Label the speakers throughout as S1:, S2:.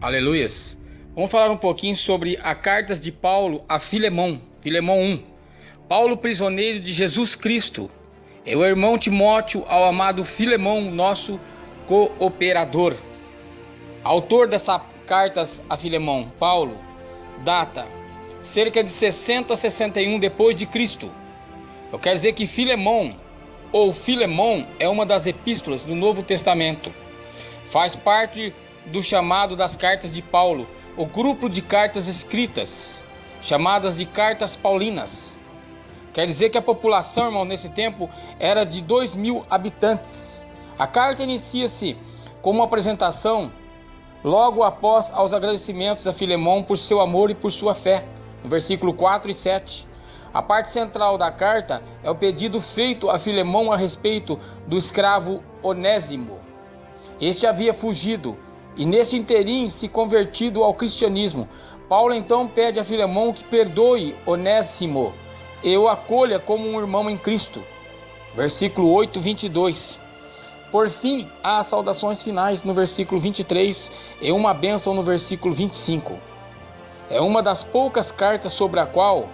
S1: Aleluias. Vamos falar um pouquinho sobre as cartas de Paulo a Filemão. Filemão 1. Paulo, prisioneiro de Jesus Cristo, e o irmão Timóteo ao amado Filemão, nosso cooperador. Autor dessas cartas a Filemão, Paulo, data cerca de 60 a 61 depois de Cristo. Eu quero dizer que Filemão ou Filemão é uma das epístolas do Novo Testamento. Faz parte do chamado das cartas de Paulo, o grupo de cartas escritas, chamadas de cartas paulinas. Quer dizer que a população, irmão, nesse tempo era de 2.000 habitantes. A carta inicia-se com uma apresentação logo após aos agradecimentos a Filemão por seu amor e por sua fé, no versículo 4 e 7. A parte central da carta é o pedido feito a Filemão a respeito do escravo Onésimo. Este havia fugido e neste interim se convertido ao cristianismo. Paulo então pede a Filemão que perdoe Onésimo e o acolha como um irmão em Cristo. Versículo 8, 22. Por fim, há as saudações finais no versículo 23 e uma bênção no versículo 25. É uma das poucas cartas sobre a qual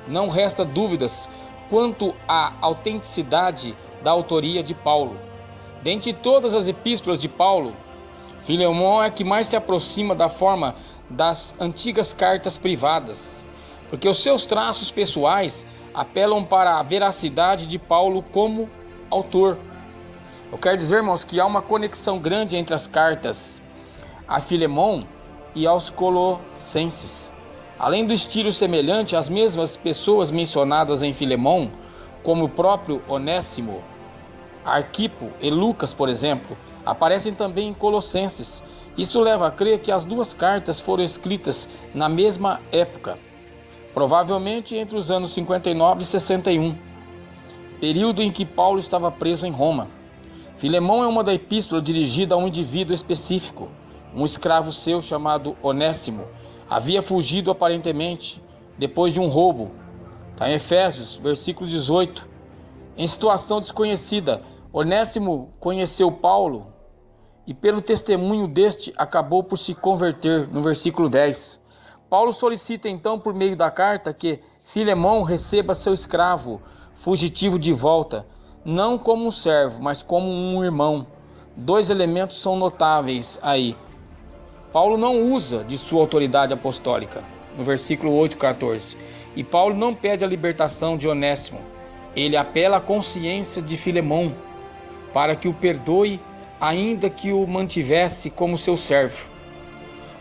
S1: não resta dúvidas quanto à autenticidade da autoria de Paulo. Dentre todas as epístolas de Paulo, Filemão é a que mais se aproxima da forma das antigas cartas privadas, porque os seus traços pessoais apelam para a veracidade de Paulo como autor. Eu quero dizer, irmãos, que há uma conexão grande entre as cartas a Filemão e aos Colossenses. Além do estilo semelhante, as mesmas pessoas mencionadas em Filemão, como o próprio Onésimo, Arquipo e Lucas, por exemplo, aparecem também em Colossenses. Isso leva a crer que as duas cartas foram escritas na mesma época, provavelmente entre os anos 59 e 61, período em que Paulo estava preso em Roma. Filemão é uma da epístola dirigida a um indivíduo específico. Um escravo seu chamado Onésimo havia fugido aparentemente depois de um roubo. Está em Efésios, versículo 18. Em situação desconhecida, Onésimo conheceu Paulo e pelo testemunho deste acabou por se converter, no versículo 10. Paulo solicita então por meio da carta que Filemão receba seu escravo fugitivo de volta, não como um servo, mas como um irmão. Dois elementos são notáveis aí. Paulo não usa de sua autoridade apostólica, no versículo 8, 14. E Paulo não pede a libertação de Onésimo. Ele apela à consciência de Filemão para que o perdoe, ainda que o mantivesse como seu servo.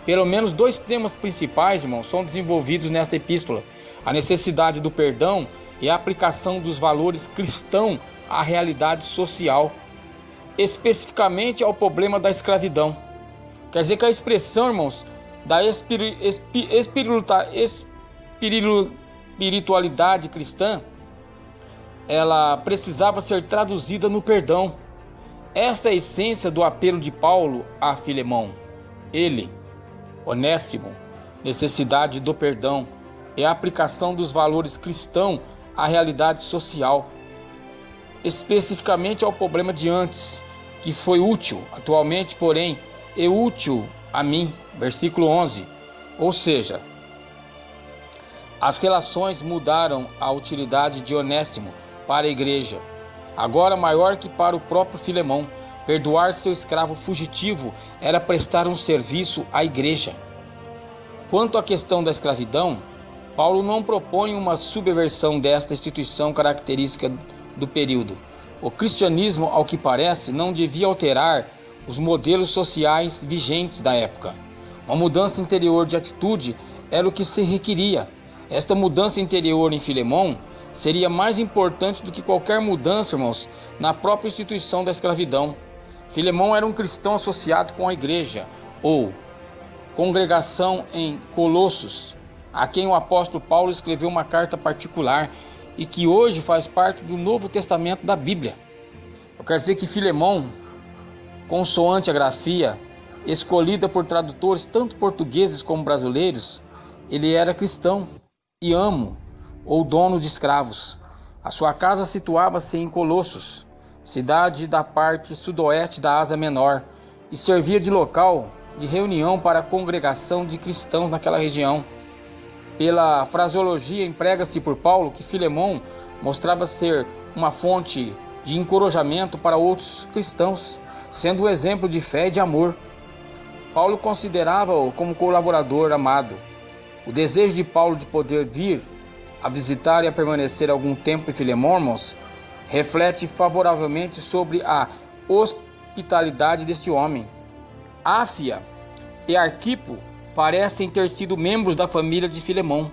S1: Pelo menos dois temas principais, irmãos, são desenvolvidos nesta epístola: a necessidade do perdão e a aplicação dos valores cristãos à realidade social, especificamente ao problema da escravidão. Quer dizer que a expressão, irmãos, da espiritualidade cristã, ela precisava ser traduzida no perdão. Essa é a essência do apelo de Paulo a Filemão. Ele, Onésimo, necessidade do perdão e a aplicação dos valores cristãos à realidade social, especificamente ao problema de antes, que foi útil atualmente, porém, é útil a mim. Versículo 11. Ou seja, as relações mudaram a utilidade de Onésimo para a igreja, agora maior que para o próprio Filemão. Perdoar seu escravo fugitivo era prestar um serviço à igreja. Quanto à questão da escravidão, Paulo não propõe uma subversão desta instituição característica do período. O cristianismo, ao que parece, não devia alterar os modelos sociais vigentes da época. Uma mudança interior de atitude era o que se requeria. Esta mudança interior em Filemão seria mais importante do que qualquer mudança, irmãos, na própria instituição da escravidão. Filemão era um cristão associado com a igreja, ou congregação em Colossos, a quem o apóstolo Paulo escreveu uma carta particular e que hoje faz parte do Novo Testamento da Bíblia. Eu quero dizer que Filemão, consoante a grafia escolhida por tradutores tanto portugueses como brasileiros, ele era cristão e amo ou dono de escravos. A sua casa situava-se em Colossos, cidade da parte sudoeste da Ásia Menor, e servia de local de reunião para a congregação de cristãos naquela região. Pela fraseologia, emprega-se por Paulo que Filemão mostrava ser uma fonte de encorajamento para outros cristãos, sendo um exemplo de fé e de amor. Paulo considerava-o como colaborador amado. O desejo de Paulo de poder vir a visitar e a permanecer algum tempo em Filemão, irmãos, reflete favoravelmente sobre a hospitalidade deste homem. Áfia e Arquipo parecem ter sido membros da família de Filemão,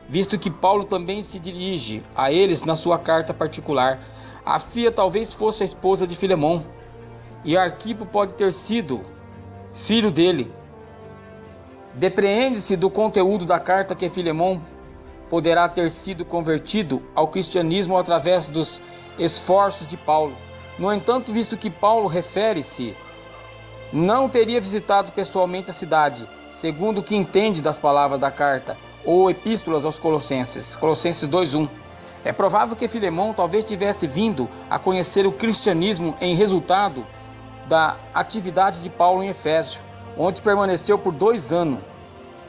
S1: visto que Paulo também se dirige a eles na sua carta particular. Áfia talvez fosse a esposa de Filemão, e Arquipo pode ter sido filho dele. Depreende-se do conteúdo da carta que Filemão poderá ter sido convertido ao cristianismo através dos esforços de Paulo. No entanto, visto que Paulo refere-se, não teria visitado pessoalmente a cidade, segundo o que entende das palavras da carta ou epístolas aos Colossenses, Colossenses 2:1. É provável que Filemão talvez tivesse vindo a conhecer o cristianismo em resultado da atividade de Paulo em Efésio, onde permaneceu por 2 anos,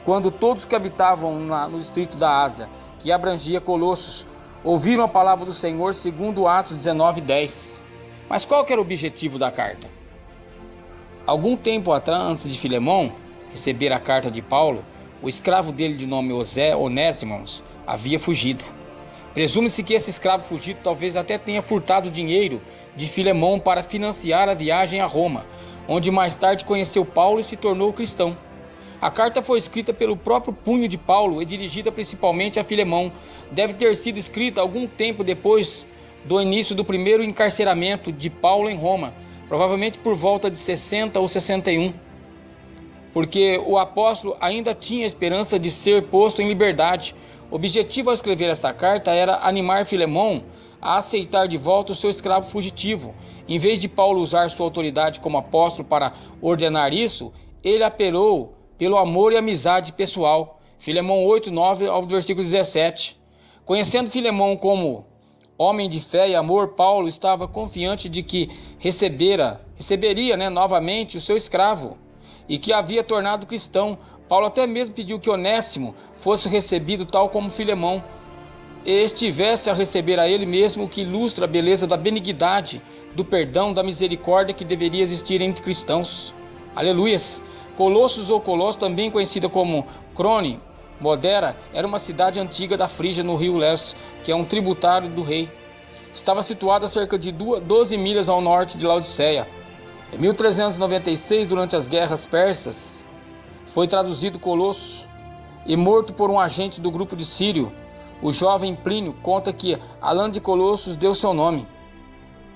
S1: quando todos que habitavam no distrito da Ásia, que abrangia Colossos, ouviram a palavra do Senhor, segundo Atos 19:10. Mas qual que era o objetivo da carta? Algum tempo atrás, antes de Filemão receber a carta de Paulo, o escravo dele de nome Onésimo havia fugido. Presume-se que esse escravo fugido talvez até tenha furtado dinheiro de Filemão para financiar a viagem a Roma, onde mais tarde conheceu Paulo e se tornou cristão. A carta foi escrita pelo próprio punho de Paulo e dirigida principalmente a Filemão. Deve ter sido escrita algum tempo depois do início do primeiro encarceramento de Paulo em Roma, provavelmente por volta de 60 ou 61, porque o apóstolo ainda tinha esperança de ser posto em liberdade. O objetivo ao escrever esta carta era animar Filemão a aceitar de volta o seu escravo fugitivo. Em vez de Paulo usar sua autoridade como apóstolo para ordenar isso, ele apelou pelo amor e amizade pessoal. Filemão 8:9 ao versículo 17. Conhecendo Filemão como homem de fé e amor, Paulo estava confiante de que receberia novamente o seu escravo e que havia tornado cristão. Paulo até mesmo pediu que Onésimo fosse recebido tal como Filemão e estivesse a receber a ele mesmo, o que ilustra a beleza da benignidade, do perdão, da misericórdia que deveria existir entre cristãos. Aleluias! Colossos ou Colosso, também conhecida como Crone Modera, era uma cidade antiga da Frígia no rio Lessos, que é um tributário do rei. Estava situada a cerca de 12 milhas ao norte de Laodiceia. Em 1396, durante as guerras persas, foi traduzido Colosso e morto por um agente do grupo de Sírio. O jovem Plínio conta que Alã de Colossos deu seu nome.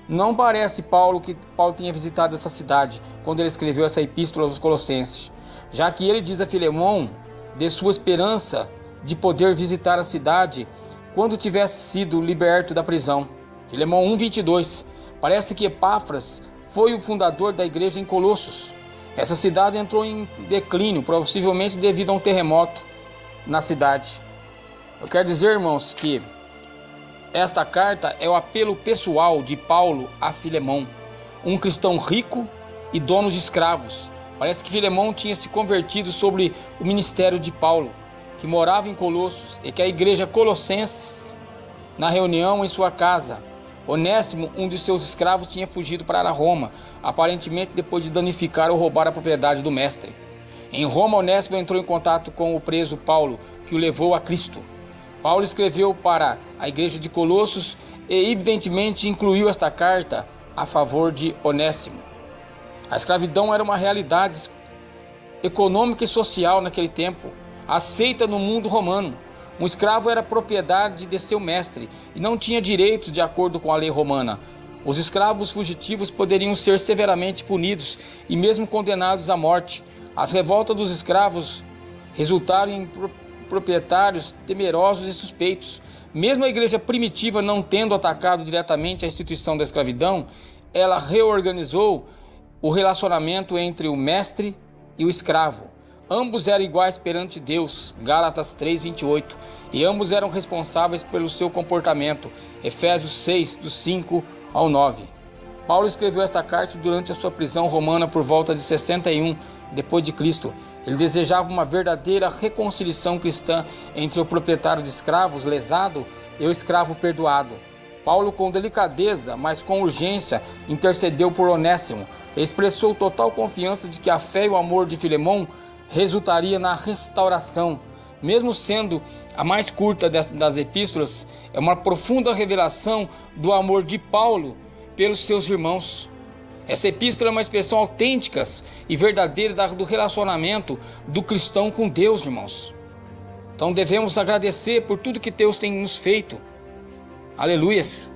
S1: Não parece que Paulo tenha visitado essa cidade quando ele escreveu essa epístola aos Colossenses, já que ele diz a Filemão de sua esperança de poder visitar a cidade quando tivesse sido liberto da prisão. Filemão 1:22. Parece que Epáfras foi o fundador da igreja em Colossos. Essa cidade entrou em declínio, possivelmente devido a um terremoto na cidade. Eu quero dizer, irmãos, que esta carta é o apelo pessoal de Paulo a Filemão, um cristão rico e dono de escravos. Parece que Filemão tinha se convertido sobre o ministério de Paulo, que morava em Colossos, e que a igreja colossense, na reunião em sua casa, Onésimo, um de seus escravos, tinha fugido para Roma, aparentemente depois de danificar ou roubar a propriedade do mestre. Em Roma, Onésimo entrou em contato com o preso Paulo, que o levou a Cristo. Paulo escreveu para a igreja de Colossos e evidentemente incluiu esta carta a favor de Onésimo. A escravidão era uma realidade econômica e social naquele tempo, aceita no mundo romano. Um escravo era propriedade de seu mestre e não tinha direitos de acordo com a lei romana. Os escravos fugitivos poderiam ser severamente punidos e mesmo condenados à morte. As revoltas dos escravos resultaram em proprietários temerosos e suspeitos. Mesmo a igreja primitiva não tendo atacado diretamente a instituição da escravidão, ela reorganizou o relacionamento entre o mestre e o escravo. Ambos eram iguais perante Deus, Gálatas 3:28, e ambos eram responsáveis pelo seu comportamento, Efésios 6, do 5 ao 9. Paulo escreveu esta carta durante a sua prisão romana por volta de 61 depois de Cristo. Ele desejava uma verdadeira reconciliação cristã entre o proprietário de escravos lesado e o escravo perdoado. Paulo, com delicadeza, mas com urgência, intercedeu por Onésimo e expressou total confiança de que a fé e o amor de Filemão resultaria na restauração. Mesmo sendo a mais curta das epístolas, é uma profunda revelação do amor de Paulo pelos seus irmãos. Essa epístola é uma expressão autêntica e verdadeira do relacionamento do cristão com Deus, irmãos. Então devemos agradecer por tudo que Deus tem nos feito. Aleluias!